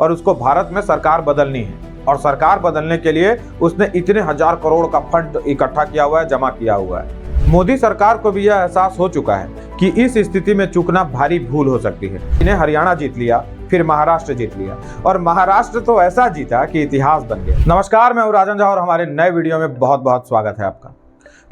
और उसको भारत में सरकार बदलनी है, और सरकार बदलने के लिए उसने इतने हजार करोड़ का फंड इकट्ठा किया हुआ है, जमा किया हुआ है। मोदी सरकार को भी यह एहसास हो चुका है कि इस स्थिति में चूकना भारी भूल हो सकती है। इन्हें हरियाणा जीत लिया, फिर महाराष्ट्र जीत लिया, और महाराष्ट्र तो ऐसा जीता कि इतिहास बन गया। नमस्कार, मैं हूं राजन झा और हमारे नए वीडियो में बहुत बहुत स्वागत है आपका।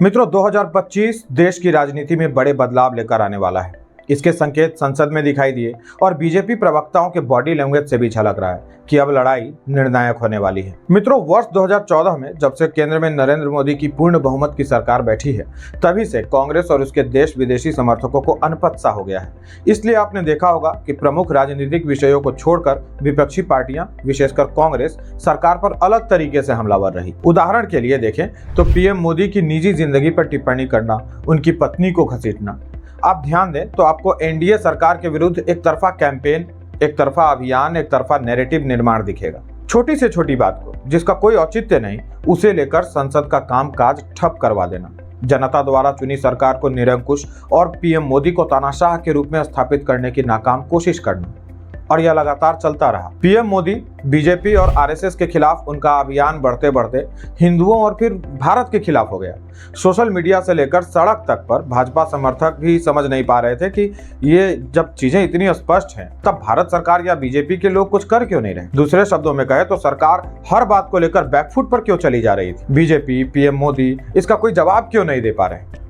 मित्रों, 2025 देश की राजनीति में बड़े बदलाव लेकर आने वाला है। इसके संकेत संसद में दिखाई दिए और बीजेपी प्रवक्ताओं के बॉडी लैंग्वेज से भी झलक रहा है कि अब लड़ाई निर्णायक होने वाली है। मित्रों, वर्ष 2014 में जब से केंद्र में नरेंद्र मोदी की पूर्ण बहुमत की सरकार बैठी है, तभी से कांग्रेस और उसके देश विदेशी समर्थकों को अनपत सा हो गया है। इसलिए आपने देखा होगा कि प्रमुख राजनीतिक विषयों को छोड़कर विपक्षी पार्टियां, विशेषकर कांग्रेस, सरकार पर अलग तरीके से हमलावर रही। उदाहरण के लिए देखें तो पीएम मोदी की निजी जिंदगी पर टिप्पणी करना, उनकी पत्नी को घसीटना। आप ध्यान दें तो आपको एनडीए सरकार के विरुद्ध एक तरफा कैंपेन, एक तरफा अभियान, एक तरफा नैरेटिव निर्माण दिखेगा। छोटी से छोटी बात को, जिसका कोई औचित्य नहीं, उसे लेकर संसद का कामकाज ठप करवा देना, जनता द्वारा चुनी सरकार को निरंकुश और पीएम मोदी को तानाशाह के रूप में स्थापित करने की नाकाम कोशिश करना, और यह लगातार चलता रहा। पीएम मोदी बीजेपी और आरएसएस के खिलाफ उनका अभियान बढ़ते बढ़ते हिंदुओं और फिर भारत के खिलाफ हो गया। सोशल मीडिया से लेकर सड़क तक पर भाजपा समर्थक भी समझ नहीं पा रहे थे कि ये जब चीजें इतनी स्पष्ट हैं, तब भारत सरकार या बीजेपी के लोग कुछ कर क्यों नहीं रहे। दूसरे शब्दों में कहे तो सरकार हर बात को लेकर बैकफुट पर क्यों चली जा रही थी। बीजेपी, पीएम मोदी इसका कोई जवाब क्यों नहीं दे पा रहे।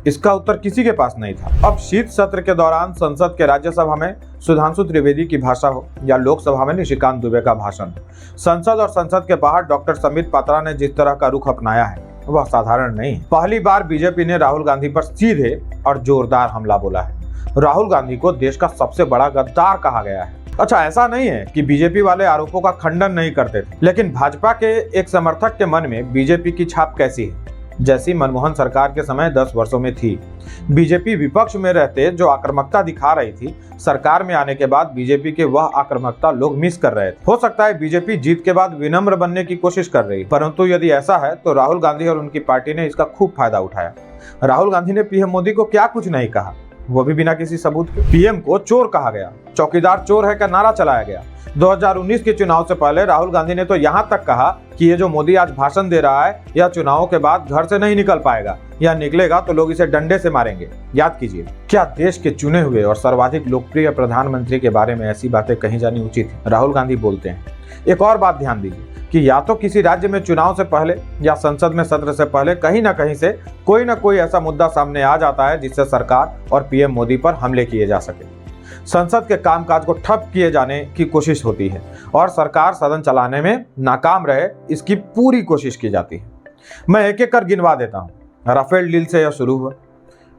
इसका उत्तर किसी के पास नहीं था। अब शीत सत्र के दौरान संसद के राज्यसभा में सुधांशु त्रिवेदी की भाषा हो या लोकसभा में निशिकांत दुबे का भाषण, संसद और संसद के बाहर डॉक्टर संबित पात्रा ने जिस तरह का रुख अपनाया है वह साधारण नहीं है। पहली बार बीजेपी ने राहुल गांधी पर सीधे और जोरदार हमला बोला है। राहुल गांधी को देश का सबसे बड़ा गद्दार कहा गया है। अच्छा, ऐसा नहीं है कि बीजेपी वाले आरोपों का खंडन नहीं करते थे, लेकिन भाजपा के एक समर्थक के मन में बीजेपी की छाप कैसी है, जैसी मनमोहन सरकार के समय 10 वर्षों में थी। बीजेपी विपक्ष में रहते जो आक्रामकता दिखा रही थी, सरकार में आने के बाद बीजेपी के वह आक्रामकता लोग मिस कर रहे थे। हो सकता है बीजेपी जीत के बाद विनम्र बनने की कोशिश कर रही, परंतु यदि ऐसा है तो राहुल गांधी और उनकी पार्टी ने इसका खूब फायदा उठाया। राहुल गांधी ने पीएम मोदी को क्या कुछ नहीं कहा, वो भी बिना किसी सबूत के। पीएम को चोर कहा गया, चौकीदार चोर है का नारा चलाया गया। 2019 के चुनाव से पहले राहुल गांधी ने तो यहां तक कहा कि ये जो मोदी आज भाषण दे रहा है, यह चुनावों के बाद घर से नहीं निकल पाएगा, या निकलेगा तो लोग इसे डंडे से मारेंगे। याद कीजिए, क्या देश के चुने हुए और सर्वाधिक लोकप्रिय प्रधानमंत्री के बारे में ऐसी बातें कही जानी उचित है? राहुल गांधी बोलते हैं। एक और बात ध्यान दीजिए कि या तो किसी राज्य में चुनाव से पहले या संसद में सत्र से पहले कहीं ना कहीं से कोई ना कोई ऐसा मुद्दा सामने आ जाता है जिससे सरकार और पीएम मोदी पर हमले किए जा सके। संसद के कामकाज को ठप किए जाने की कोशिश होती है और सरकार सदन चलाने में नाकाम रहे, इसकी पूरी कोशिश की जाती है। मैं एक एक कर गिनवा देता हूं। राफेल डील से यह शुरू हुआ,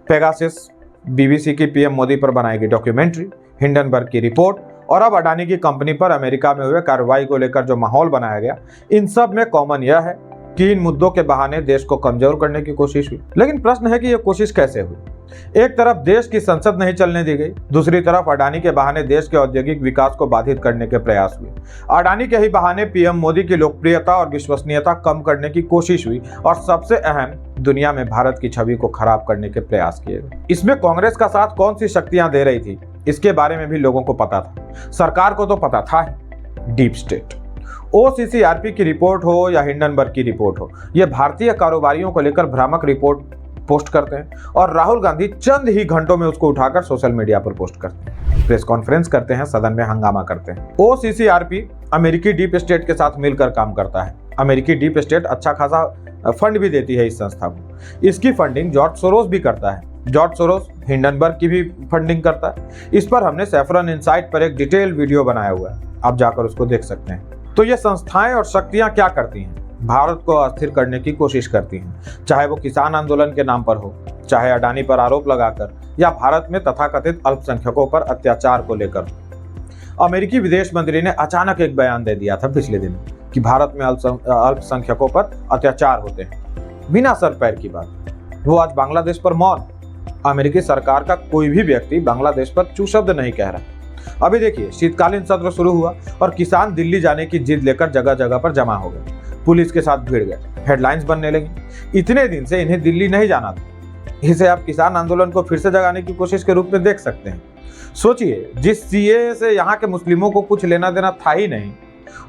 पेगासस, बीबीसी की पीएम मोदी पर बनाएगी डॉक्यूमेंट्री, हिंडनबर्ग की रिपोर्ट, और अब अडानी की कंपनी पर अमेरिका में हुए कार्रवाई को लेकर जो माहौल बनाया गया, इन सब में कॉमन यह है कि इन मुद्दों के बहाने देश को कमजोर करने की कोशिश हुई। लेकिन प्रश्न है कि यह कोशिश कैसे हुई। एक तरफ देश की संसद नहीं चलने दी गई, दूसरी तरफ अडानी के बहाने देश के औद्योगिक विकास को बाधित करने के प्रयास हुए। अडानी के ही बहाने पीएम मोदी की लोकप्रियता और विश्वसनीयता कम करने की कोशिश हुई, और सबसे अहम, दुनिया में भारत की छवि को खराब करने के प्रयास किए गए। इसमें कांग्रेस का साथ कौन सी शक्तियां दे रही थी, इसके बारे में भी लोगों को पता था। सरकार को तो पता था ही। डीप स्टेट, ओसीसीआरपी की रिपोर्ट हो या हिंडनबर्ग की रिपोर्ट हो, यह भारतीय कारोबारियों को लेकर भ्रामक रिपोर्ट पोस्ट करते हैं, और राहुल गांधी चंद ही घंटों में उसको उठाकर सोशल मीडिया पर पोस्ट करते हैं, प्रेस कॉन्फ्रेंस करते हैं, सदन में हंगामा करते हैं। ओसीसीआरपी अमेरिकी डीप स्टेट के साथ मिलकर काम करता है। अमेरिकी डीप स्टेट अच्छा खासा फंड भी देती है इस संस्था को। इसकी फंडिंग जॉर्ज सोरोस भी करता है। जॉर्ज सोरोस हिंडनबर्ग की भी फंडिंग करता है। इस पर हमने सैफरन इनसाइट पर एक डिटेल वीडियो बनाया हुआ है, आप जाकर उसको देख सकते हैं। तो ये संस्थाएं और शक्तियां क्या करती हैं? भारत को अस्थिर करने की कोशिश करती हैं, चाहे वो किसान आंदोलन के नाम पर हो, चाहे अडानी पर आरोप लगाकर, या भारत में तथाकथित अल्पसंख्यकों पर अत्याचार को लेकर। अमेरिकी विदेश मंत्री ने अचानक एक बयान दे दिया था पिछले दिन कि भारत में अल्पसंख्यकों पर अत्याचार होते हैं, बिना सर पैर की बात। वो आज बांग्लादेश पर मौन। अमेरिकी सरकार का कोई भी व्यक्ति बांग्लादेश पर चू शब्द नहीं कह रहा। अभी देखिए, शीतकालीन सत्र शुरू हुआ और किसान दिल्ली जाने की जिद लेकर जगह जगह पर जमा हो गए, पुलिस के साथ भिड़ गए, हेडलाइंस बनने लगी। इतने दिन से इन्हें दिल्ली नहीं जाना था। इसे आप किसान आंदोलन को फिर से जगाने की कोशिश के रूप में देख सकते हैं। सोचिए, जिस सीए से यहाँ के मुस्लिमों को कुछ लेना देना था ही नहीं,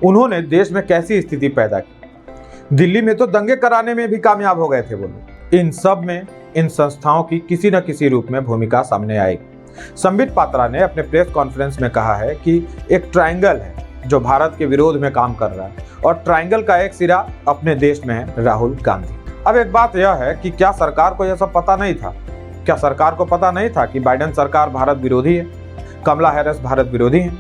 उन्होंने देश में कैसी स्थिति पैदा की। दिल्ली में तो दंगे कराने में भी कामयाब हो गए थे वो लोग। इन सब में इन संस्थाओं की किसी न किसी रूप में भूमिका सामने आएगी। संबित पात्रा ने अपने प्रेस कॉन्फ्रेंस में कहा है कि एक ट्रायंगल है जो भारत के विरोध में काम कर रहा है और ट्रायंगल का एक सिरा अपने देश में है राहुल गांधी। अब एक बात यह है कि क्या सरकार को यह सब पता नहीं था? क्या सरकार को पता नहीं था कि बाइडेन सरकार भारत विरोधी है, कमला हैरिस भारत विरोधी है?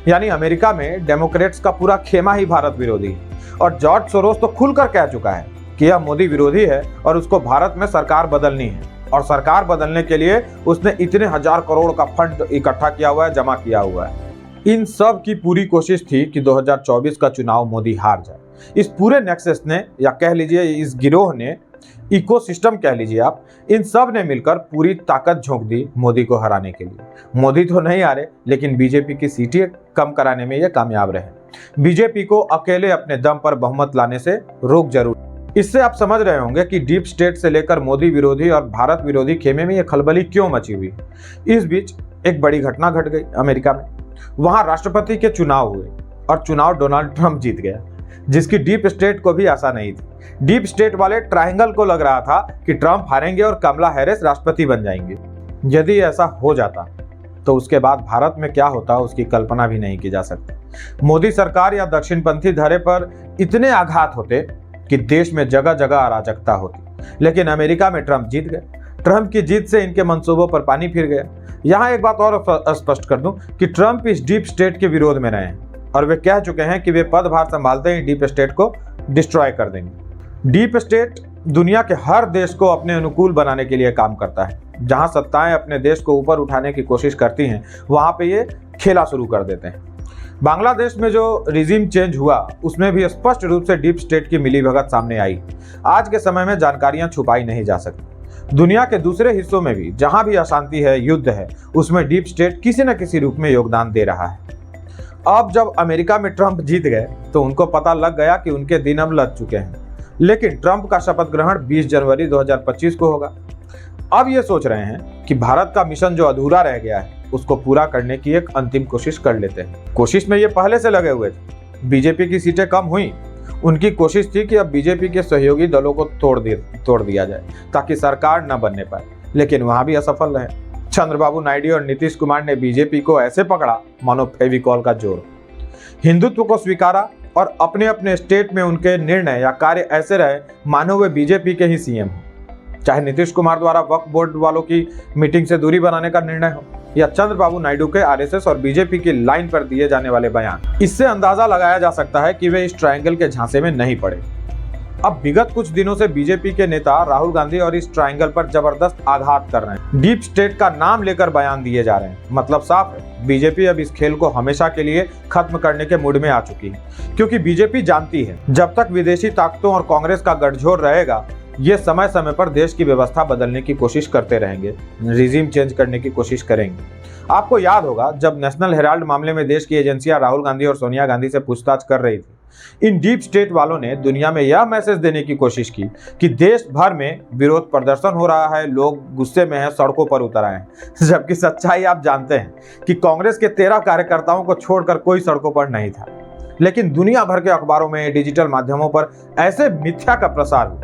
यानी अमेरिका में डेमोक्रेट्स का पूरा खेमा ही भारत विरोधी है और जॉर्ज सोरोस तो खुलकर कह चुका है कि यह मोदी विरोधी है और उसको भारत में सरकार बदलनी है और सरकार बदलने के लिए उसने इतने हजार करोड़ का फंड इकट्ठा किया हुआ है, जमा किया हुआ है। इन सब की पूरी कोशिश थी कि 2024 का चुनाव मोदी हार जाए। इस पूरे नेक्सस ने, या कह लीजिए इस गिरोह ने, इकोसिस्टम कह लीजिए आप, इन सब ने मिलकर पूरी ताकत झोंक दी मोदी को हराने के लिए। मोदी तो नहीं हारे, लेकिन बीजेपी की सीटें कम कराने में ये कामयाब रहे। बीजेपी को अकेले अपने दम पर बहुमत लाने से रोक जरूर। इससे आप समझ रहे होंगे कि डीप स्टेट से लेकर मोदी विरोधी और भारत विरोधी खेमे में ये खलबली क्यों मची हुई। इस बीच एक बड़ी घटना घट गई अमेरिका में। वहां राष्ट्रपति के चुनाव हुए और चुनाव डोनाल्ड ट्रंप जीत गया, जिसकी डीप स्टेट को भी आशा नहीं थी। डीप स्टेट वाले ट्रायंगल को लग रहा था कि ट्रंप हारेंगे और कमला हैरिस राष्ट्रपति बन जाएंगे। यदि ऐसा हो जाता तो उसके बाद भारत में क्या होता उसकी कल्पना भी नहीं की जा सकती। मोदी सरकार या दक्षिणपंथी धड़े पर इतने आघात होते कि देश में जगह जगह अराजकता होती, लेकिन अमेरिका में ट्रंप जीत गए। ट्रंप की जीत से इनके मंसूबों पर पानी फिर गया। यहाँ एक बात और स्पष्ट कर दूं कि ट्रंप इस डीप स्टेट के विरोध में रहे हैं और वे कह चुके हैं कि वे पदभार संभालते ही डीप स्टेट को डिस्ट्रॉय कर देंगे। डीप स्टेट दुनिया के हर देश को अपने अनुकूल बनाने के लिए काम करता है। जहां सत्ताएं अपने देश को ऊपर उठाने की कोशिश करती हैं, वहां पे ये खेला शुरू कर देते हैं। बांग्लादेश में जो रिजीम चेंज हुआ, उसमें भी स्पष्ट रूप से डीप स्टेट की मिलीभगत सामने आई। आज के समय में जानकारियां छुपाई नहीं जा सकती। दुनिया के दूसरे हिस्सों में भी जहां भी अशांति है, युद्ध है, उसमें डीप स्टेट किसी न किसी रूप में योगदान दे रहा है। अब जब अमेरिका में ट्रंप जीत गए तो उनको पता लग गया कि उनके दिन अब लग चुके हैं। लेकिन ट्रंप का शपथ ग्रहण 20 जनवरी 2025 को होगा। अब ये सोच रहे हैं कि भारत का मिशन जो अधूरा रह गया है उसको पूरा करने की एक अंतिम कोशिश कर लेते हैं। कोशिश में ये पहले से लगे हुए थे। बीजेपी की सीटें कम हुई, उनकी कोशिश थी कि अब बीजेपी के सहयोगी दलों को तोड़ दिया जाए ताकि सरकार न बनने पाए, लेकिन वहां भी असफल रहे। चंद्रबाबू नायडू और नीतीश कुमार ने बीजेपी को ऐसे पकड़ा मानो फेविकॉल का जोर। हिंदुत्व को स्वीकारा और अपने अपने स्टेट में उनके निर्णय या कार्य ऐसे रहे मानो वे बीजेपी के ही सीएम हो। चाहे नीतीश कुमार द्वारा वक्फ बोर्ड वालों की मीटिंग से दूरी बनाने का निर्णय हो या चंद्रबाबू नायडू के आरएसएस और बीजेपी की लाइन पर दिए जाने वाले बयान, इससे अंदाजा लगाया जा सकता है कि वे इस ट्रायंगल के झांसे में नहीं पड़े। अब विगत कुछ दिनों से बीजेपी के नेता राहुल गांधी और इस ट्रायंगल पर जबरदस्त आघात कर रहे हैं। डीप स्टेट का नाम लेकर बयान दिए जा रहे हैं। मतलब साफ है, बीजेपी अब इस खेल को हमेशा के लिए खत्म करने के मूड में आ चुकी है, क्योंकि बीजेपी जानती है जब तक विदेशी ताकतों और कांग्रेस का गठजोड़ रहेगा, ये समय समय पर देश की व्यवस्था बदलने की कोशिश करते रहेंगे, रिजीम चेंज करने की कोशिश करेंगे। आपको याद होगा जब नेशनल हेराल्ड मामले में देश की एजेंसियां राहुल गांधी और सोनिया गांधी से पूछताछ कर रही थी, इन डीप स्टेट वालों ने दुनिया में यह मैसेज देने की कोशिश की कि देश भर में विरोध प्रदर्शन हो रहा है, लोग गुस्से में हैं, सड़कों पर उतर आए हैं। जबकि सच्चाई आप जानते हैं कि कांग्रेस के 13 कार्यकर्ताओं को छोड़कर कोई सड़कों पर नहीं था। लेकिन दुनिया भर के अखबारों में, डिजिटल माध्यमों पर ऐसे मिथ्या का प्रसार हुआ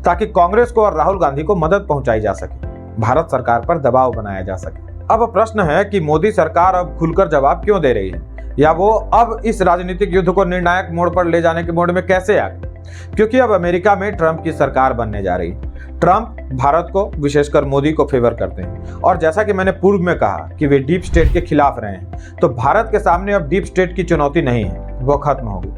ताकि कांग्रेस को और राहुल गांधी को मदद पहुंचाई जा सके, भारत सरकार पर दबाव बनाया जा सके। अब प्रश्न है कि मोदी सरकार अब खुलकर जवाब क्यों दे रही है, या वो अब इस राजनीतिक युद्ध को निर्णायक मोड़ पर ले जाने के मोड़ में कैसे आ गई? क्योंकि अब अमेरिका में ट्रंप की सरकार बनने जा रही है। ट्रंप भारत को, विशेषकर मोदी को फेवर करते हैं और जैसा कि मैंने पूर्व में कहा कि वे डीप स्टेट के खिलाफ रहे हैं, तो भारत के सामने अब डीप स्टेट की चुनौती नहीं है, वो खत्म हो गई।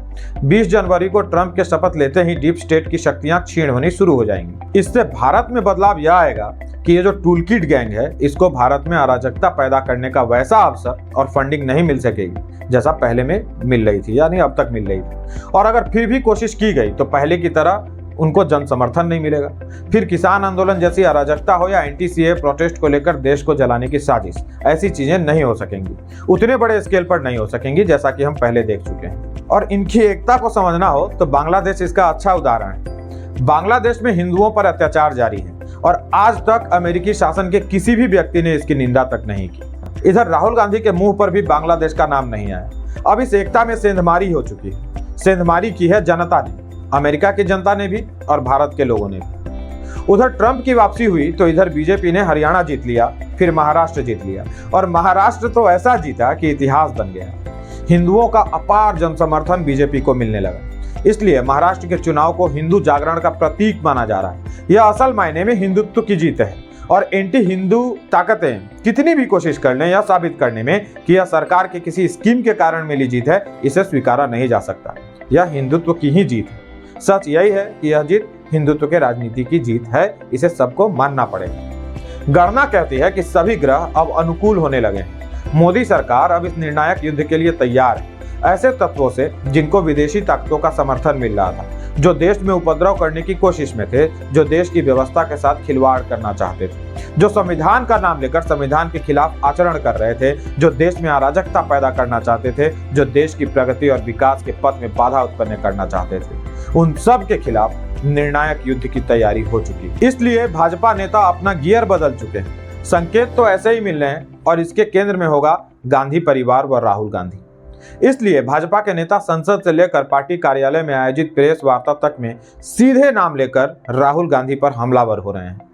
20 जनवरी को ट्रंप के शपथ लेते ही डीप स्टेट की शक्तियां क्षीण होनी शुरू हो जाएंगी। इससे भारत में बदलाव यह आएगा कि ये जो टूलकिट गैंग है, इसको भारत में अराजकता पैदा करने का वैसा अवसर और फंडिंग नहीं मिल सकेगी जैसा पहले में मिल रही थी, यानी अब तक मिल रही थी। और अगर फिर भी कोशिश की गई तो पहले की तरह उनको जन समर्थन नहीं मिलेगा। फिर किसान आंदोलन जैसी अराजकता हो या एंटी-सीए प्रोटेस्ट को लेकर देश को जलाने की साजिश, ऐसी चीजें नहीं हो सकेंगी, उतने बड़े स्केल पर नहीं हो सकेंगी जैसा कि हम पहले देख चुके हैं। और इनकी एकता को समझना हो तो बांग्लादेश इसका अच्छा उदाहरण है। बांग्लादेश में हिंदुओं पर अत्याचार जारी है और आज तक अमेरिकी शासन के किसी भी व्यक्ति ने इसकी निंदा तक नहीं की। इधर राहुल गांधी के मुंह पर भी बांग्लादेश का नाम नहीं आया। अब इस एकता में सेंधमारी हो चुकी है। सेंधमारी की है जनता ने, अमेरिका की जनता ने भी और भारत के लोगों ने भी। उधर ट्रंप की वापसी हुई तो इधर बीजेपी ने हरियाणा जीत लिया, फिर महाराष्ट्र जीत लिया और महाराष्ट्र तो ऐसा जीता कि इतिहास बन गया। हिंदुओं का अपार जनसमर्थन बीजेपी को मिलने लगा। इसलिए महाराष्ट्र के चुनाव को हिंदू जागरण का प्रतीक माना जा रहा है। यह असल मायने में हिंदुत्व की जीत है और एंटी हिंदू ताकतें कितनी भी कोशिश कर लें यह साबित करने में कि यह सरकार के किसी स्कीम के कारण मिली जीत है, इसे स्वीकारा नहीं जा सकता। यह हिंदुत्व की ही जीत है। सच यही है कि यह जीत हिंदुत्व के राजनीति की जीत है, इसे सबको मानना पड़ेगा। गणना कहती है कि सभी ग्रह अब अनुकूल होने लगे हैं। मोदी सरकार अब इस निर्णायक युद्ध के लिए तैयार है, ऐसे तत्वों से जिनको विदेशी ताकतों का समर्थन मिल रहा था, जो देश में उपद्रव करने की कोशिश में थे, जो देश की व्यवस्था के साथ खिलवाड़ करना चाहते थे, जो संविधान का नाम लेकर संविधान के खिलाफ आचरण कर रहे थे, जो देश में अराजकता पैदा करना चाहते थे, जो देश की प्रगति और विकास के पथ में बाधा उत्पन्न करना चाहते थे। उन सब के खिलाफ निर्णायक युद्ध की तैयारी हो चुकी। इसलिए भाजपा नेता अपना गियर बदल चुके हैं। संकेत तो ऐसे ही मिल रहे हैं और इसके केंद्र में होगा गांधी परिवार व राहुल गांधी। इसलिए भाजपा के नेता संसद से लेकर पार्टी कार्यालय में आयोजित प्रेस वार्ता तक में सीधे नाम लेकर राहुल गांधी पर हमलावर हो रहे हैं।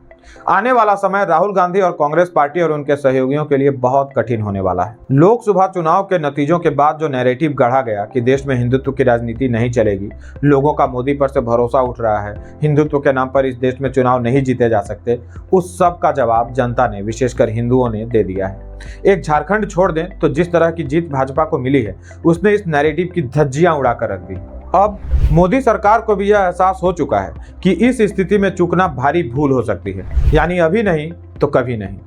आने वाला समय राहुल गांधी और कांग्रेस पार्टी और उनके सहयोगियों के लिए बहुत कठिन होने वाला है। लोकसभा चुनाव के नतीजों के बाद जो नैरेटिव गढ़ा गया कि देश में हिंदुत्व की राजनीति नहीं चलेगी, लोगों का मोदी पर से भरोसा उठ रहा है, हिंदुत्व के नाम पर इस देश में चुनाव नहीं जीते जा सकते, उस सब का जवाब जनता ने, विशेषकर हिंदुओं ने दे दिया है। एक झारखंड छोड़ दें तो जिस तरह की जीत भाजपा को मिली है, उसने इस नैरेटिव की धज्जियां उड़ाकर रख दी। अब मोदी सरकार को भी यह एहसास हो चुका है कि इस स्थिति में चूकना भारी भूल हो सकती है, यानी अभी नहीं तो कभी नहीं।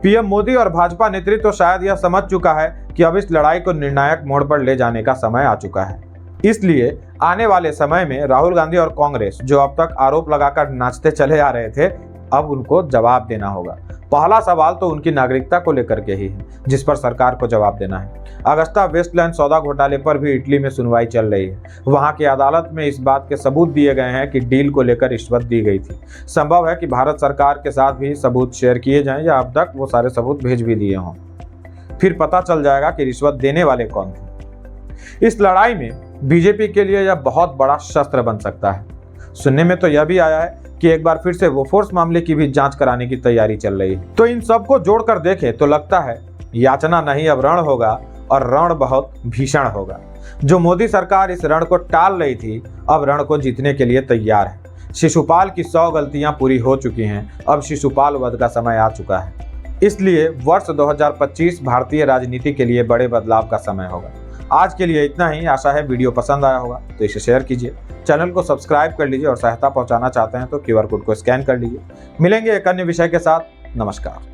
पीएम मोदी और भाजपा नेतृत्व तो शायद यह समझ चुका है कि अब इस लड़ाई को निर्णायक मोड़ पर ले जाने का समय आ चुका है। इसलिए आने वाले समय में राहुल गांधी और कांग्रेस, जो अब तक आरोप लगाकर नाचते चले आ रहे थे, अब उनको जवाब देना होगा। पहला सवाल तो उनकी नागरिकता को लेकर के ही है, जिस पर सरकार को जवाब देना है। अगस्ता वेस्टलैंड सौदा घोटाले पर भी इटली में सुनवाई चल रही है। वहां की अदालत में इस बात के सबूत दिए गए हैं कि डील को लेकर रिश्वत दी गई थी। संभव है कि भारत सरकार के साथ भी सबूत शेयर किए जाएं या अब तक वो सारे सबूत भेज भी दिए हों। फिर पता चल जाएगा कि रिश्वत देने वाले कौन थे। इस लड़ाई में बीजेपी के लिए यह बहुत बड़ा शस्त्र बन सकता है। सुनने में तो यह भी आया है कि एक बार फिर से बोफोर्स मामले की भी जांच कराने की तैयारी चल रही है। तो इन सबको जोड़कर देखें तो लगता है याचना नहीं अब रण होगा और रण बहुत भीषण होगा। जो मोदी सरकार इस रण को टाल रही थी, अब रण को जीतने के लिए तैयार है। शिशुपाल की 100 गलतियां पूरी हो चुकी हैं, अब शिशुपाल वध का समय आ चुका है। इसलिए वर्ष 2025 भारतीय राजनीति के लिए बड़े बदलाव का समय होगा। आज के लिए इतना ही। आशा है वीडियो पसंद आया होगा तो इसे शेयर कीजिए, चैनल को सब्सक्राइब कर लीजिए और सहायता पहुंचाना चाहते हैं तो QR कोड को स्कैन कर लीजिए। मिलेंगे एक अन्य विषय के साथ। नमस्कार।